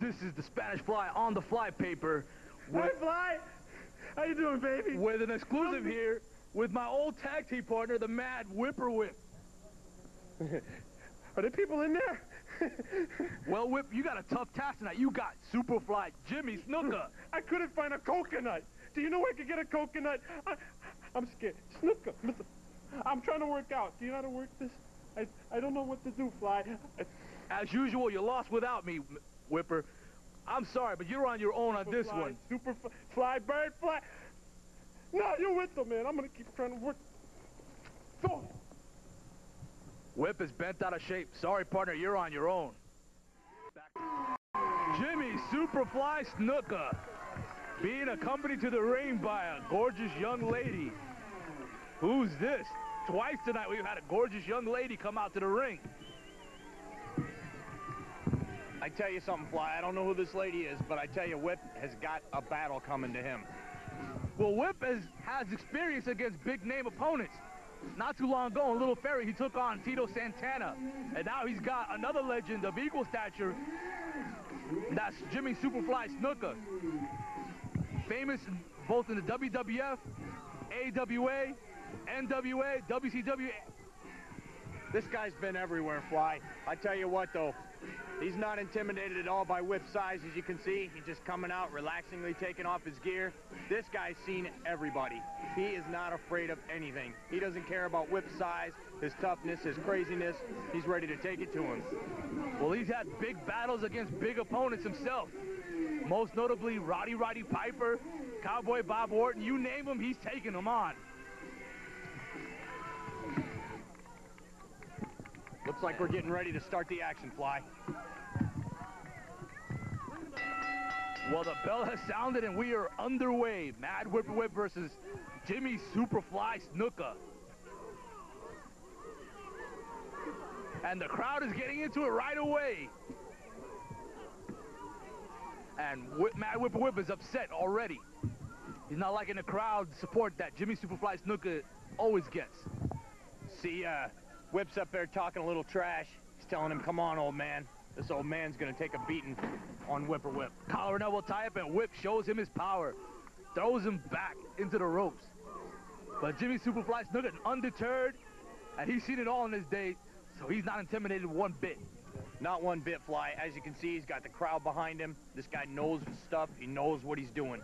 This is the Spanish Fly on the Fly paper. Hi, Fly. How you doing, baby? With an exclusive here with my old tag team partner, the Mad Whip. Are there people in there? Well, Whip, you got a tough task tonight. You got Superfly, Jimmy, Snuka. I couldn't find a coconut. Do you know where I could get a coconut? I'm scared. Snuka, listen, I'm trying to work out. Do you know how to work this? I don't know what to do, Fly. As usual, you lost without me, Whipper. I'm sorry, but you're on your own on this one. Superfly, bird, fly. No, you're with them, man. I'm going to keep trying to work. Go. Whip is bent out of shape. Sorry, partner, you're on your own. Jimmy Superfly Snuka, being accompanied to the ring by a gorgeous young lady. Who's this? Twice tonight we've had a gorgeous young lady come out to the ring. I tell you something, Fly, I don't know who this lady is, but I tell you, Whip has got a battle coming to him. Well, Whip has experience against big-name opponents. Not too long ago in Little Ferry, he took on Tito Santana. And now he's got another legend of equal stature. That's Jimmy Superfly Snuka. Famous both in the WWF, AWA, NWA, WCW. This guy's been everywhere, Fly. I tell you what, though, he's not intimidated at all by Whip's size, as you can see. He's just coming out, relaxingly taking off his gear. This guy's seen everybody. He is not afraid of anything. He doesn't care about Whip's size, his toughness, his craziness. He's ready to take it to him. Well, he's had big battles against big opponents himself. Most notably, Roddy Piper, Cowboy Bob Orton. You name him, he's taking them on. Looks like we're getting ready to start the action, Fly. Well, the bell has sounded and we are underway. Mad Whip versus Jimmy Superfly Snuka. And the crowd is getting into it right away. And Mad Whip is upset already. He's not liking the crowd support that Jimmy Superfly Snuka always gets. See, Whip's up there talking a little trash. He's telling him, come on, old man. This old man's gonna take a beating on Whip. Collar and elbow tie-up, and Whip shows him his power. Throws him back into the ropes. But Jimmy Superfly Snuka, undeterred, and he's seen it all in his day, so he's not intimidated one bit. Not one bit, Fly. As you can see, he's got the crowd behind him. This guy knows his stuff. He knows what he's doing.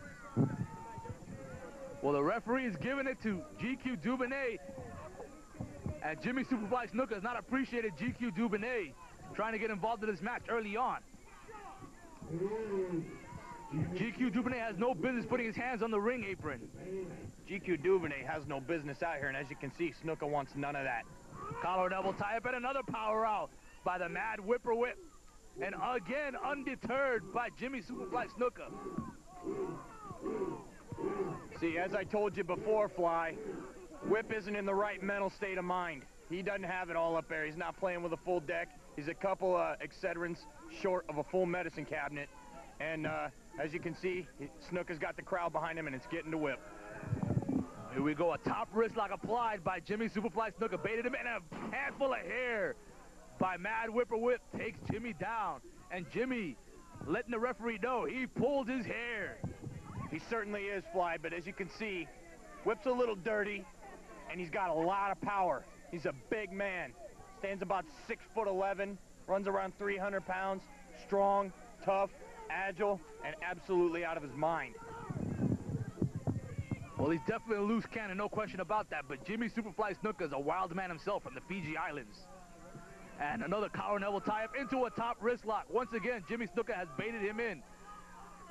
Well, the referee is giving it to GQ Duvanay. And Jimmy Superfly Snuka has not appreciated GQ Duvanay trying to get involved in this match early on. GQ Duvanay has no business putting his hands on the ring apron. GQ Duvanay has no business out here, and as you can see, Snuka wants none of that. Collar and elbow tie-up, and another power out by the Mad Whip. And again, undeterred by Jimmy Superfly Snuka. See, as I told you before, Fly, Whip isn't in the right mental state of mind. He doesn't have it all up there. He's not playing with a full deck. He's a couple Excedrins short of a full medicine cabinet. And as you can see, Snuka's got the crowd behind him, and it's getting to Whip. Here we go, a top wrist lock applied by Jimmy Superfly Snuka. Baited him, and a handful of hair by Mad Whip takes Jimmy down. And Jimmy letting the referee know he pulled his hair. He certainly is, Fly, but as you can see, Whip's a little dirty, and he's got a lot of power. He's a big man. Stands about 6'11", runs around 300 pounds, strong, tough, agile, and absolutely out of his mind. Well, he's definitely a loose cannon, no question about that, but Jimmy Superfly Snuka is a wild man himself from the Fiji Islands. And another collar and elbow tie-up into a top wrist lock. Once again, Jimmy Snuka has baited him in.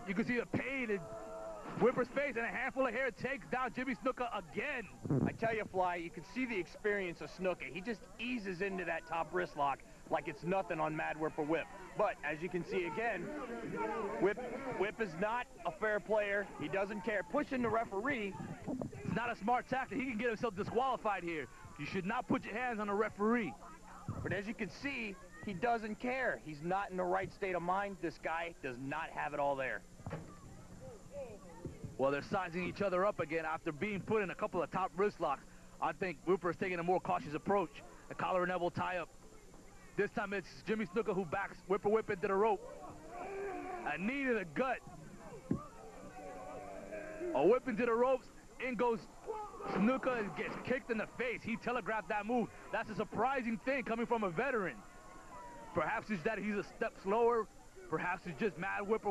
You can see the pain in Whipper's face, and a handful of hair takes down Jimmy Snuka again. I tell you, Fly, you can see the experience of Snuka. He just eases into that top wrist lock like it's nothing on Mad Whip. But as you can see again, Whip is not a fair player. He doesn't care. Pushing the referee. It's not a smart tactic. He can get himself disqualified here. You should not put your hands on a referee. But as you can see, he doesn't care. He's not in the right state of mind. This guy does not have it all there. Well, they're sizing each other up again after being put in a couple of top wrist locks. I think Whipper is taking a more cautious approach. A collar and elbow tie-up. This time it's Jimmy Snuka who backs Whipper into the rope. A knee to the gut. A whip into the ropes. In goes Snuka and gets kicked in the face. He telegraphed that move. That's a surprising thing coming from a veteran. Perhaps it's that he's a step slower. Perhaps it's just mad whip.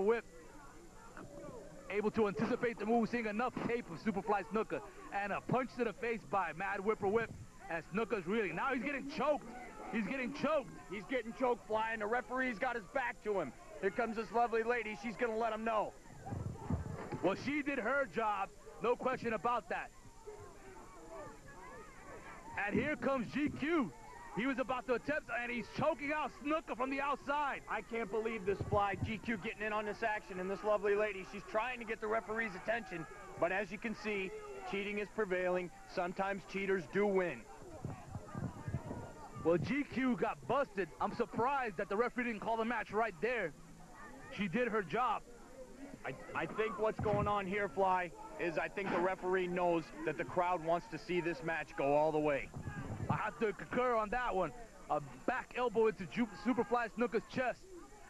Able to anticipate the move, seeing enough tape of Superfly Snuka. And a punch to the face by mad whip. And Snuka's reeling. Now he's getting choked. He's getting choked. He's getting choked, Fly, and the referee's got his back to him. Here comes this lovely lady. She's going to let him know. Well, she did her job. No question about that. And here comes GQ. He was about to attempt, and he's choking out Snuka from the outside. I can't believe this, Fly. GQ getting in on this action, and this lovely lady, she's trying to get the referee's attention. But as you can see, cheating is prevailing. Sometimes cheaters do win. Well, GQ got busted. I'm surprised that the referee didn't call the match right there. She did her job. I think what's going on here, Fly, is I think the referee knows that the crowd wants to see this match go all the way. I have to concur on that one. A back elbow into Superfly Snuka's chest.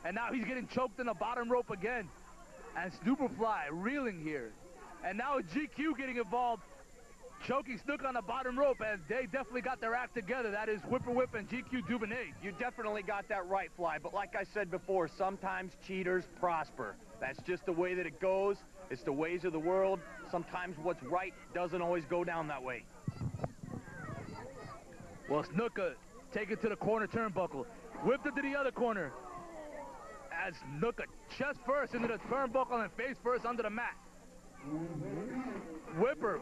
And now he's getting choked in the bottom rope again. And Superfly reeling here. And now GQ getting involved, choking Snuka on the bottom rope, and they definitely got their act together. That is Whip and GQ Duvanay. You definitely got that right, Fly. But like I said before, sometimes cheaters prosper. That's just the way that it goes. It's the ways of the world. Sometimes what's right doesn't always go down that way. Well, Snuka take it to the corner turnbuckle. Whipped it to the other corner. As Snuka chest first into the turnbuckle and face first under the mat. Whipper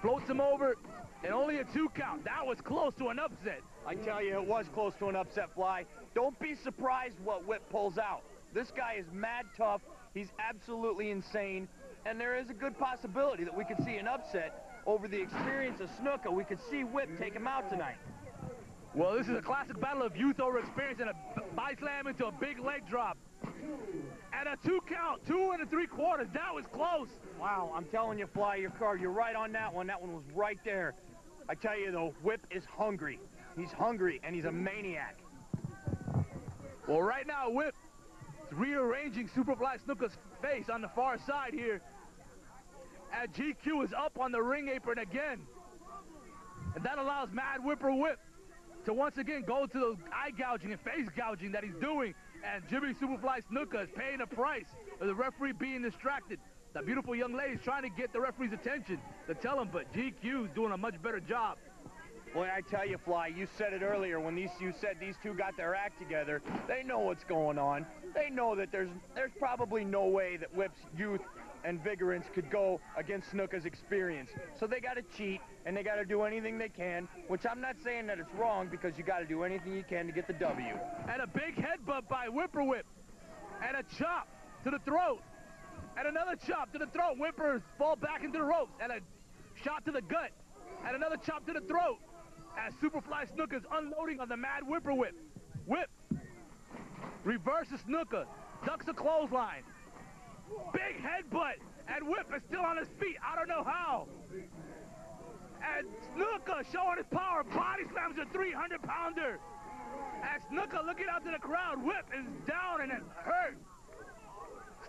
floats him over, and only a 2 count. That was close to an upset. I tell you, it was close to an upset, Fly. Don't be surprised what Whip pulls out. This guy is mad tough. He's absolutely insane. And there is a good possibility that we could see an upset over the experience of Snuka. We could see Whip take him out tonight. Well, this is a classic battle of youth over experience, and a body slam into a big leg drop. And a 2 count, 2 3/4. That was close. Wow, I'm telling you, Fly, you're right on that one. That one was right there. I tell you, though, Whip is hungry. He's hungry, and he's a maniac. Well, right now, Whip is rearranging Superfly Snuka's face on the far side here. And GQ is up on the ring apron again. And that allows Mad Whip to once again go to the eye gouging and face gouging that he's doing. And Jimmy Superfly Snuka is paying a price for the referee being distracted. The beautiful young lady is trying to get the referee's attention to tell him, but GQ is doing a much better job. Boy, I tell you, Fly, you said it earlier when you said these two got their act together. They know what's going on. They know that there's probably no way that Whip's youth and vigorance could go against Snuka's experience. So they got to cheat, and they got to do anything they can, which I'm not saying that it's wrong, because you got to do anything you can to get the W. And a big headbutt by Whip. And a chop to the throat. And another chop to the throat. Whippers fall back into the ropes. And a shot to the gut. And another chop to the throat. As Superfly Snuka is unloading on the Mad Whip. Whip reverses Snuka. Ducks a clothesline. Big headbutt. And Whip is still on his feet. I don't know how. And Snuka showing his power. Body slams a 300-pounder. And Snuka looking out to the crowd. Whip is down and it hurt.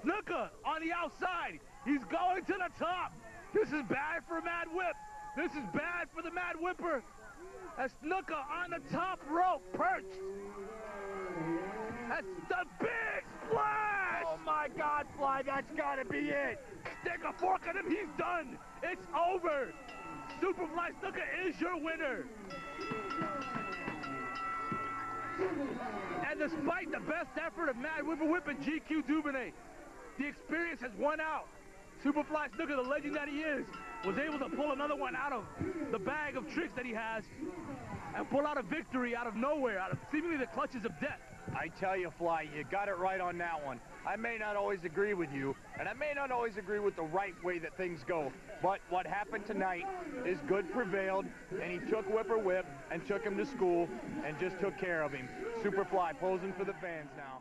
Snuka on the outside. He's going to the top. This is bad for Mad Whip. This is bad for the Mad Whipper. And Snuka on the top rope, perched. That's the big splash. Oh my God, Fly, that's gotta be it. Stick a fork in him, he's done. It's over. Superfly Snuka is your winner. And despite the best effort of Mad Whip and GQ Duvanay, the experience has won out. Superfly Snuka, the legend that he is, was able to pull another one out of the bag of tricks that he has and pull out a victory out of nowhere, out of seemingly the clutches of death. I tell you, Fly, you got it right on that one. I may not always agree with you, and I may not always agree with the right way that things go, but what happened tonight is good prevailed, and he took Whip and took him to school and just took care of him. Superfly posing for the fans now.